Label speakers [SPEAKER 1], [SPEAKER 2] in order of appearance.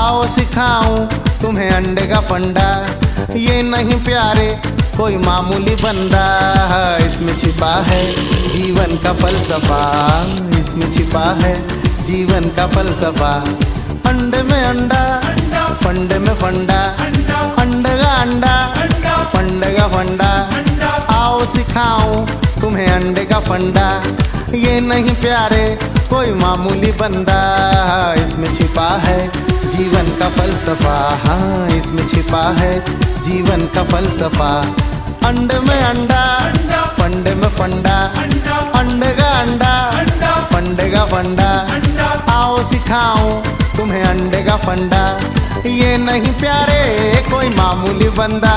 [SPEAKER 1] आओ सिखाऊं तुम्हें अंडे का फंडा। ये नहीं प्यारे कोई मामूली बंदा, इसमें छिपा है जीवन का फलसफा, इसमें छिपा है जीवन का फलसफा। अंडे में अंडा, फंडे में फंडा, अंडे का अंडा, फंडे का फंडा। आओ सिखाऊं तुम्हें अंडे का फंडा। ये नहीं प्यारे कोई मामूली बंदा, इसमें छिपा है जीवन का फलसफा, हाँ इसमें छिपा है जीवन का फलसफा। अंडे में अंडा, फंडे में फंडा, अंडे का अंडा, फंडे का फंडा। आओ सिखाऊं तुम्हें अंडे का फंडा। ये नहीं प्यारे कोई मामूली बंदा।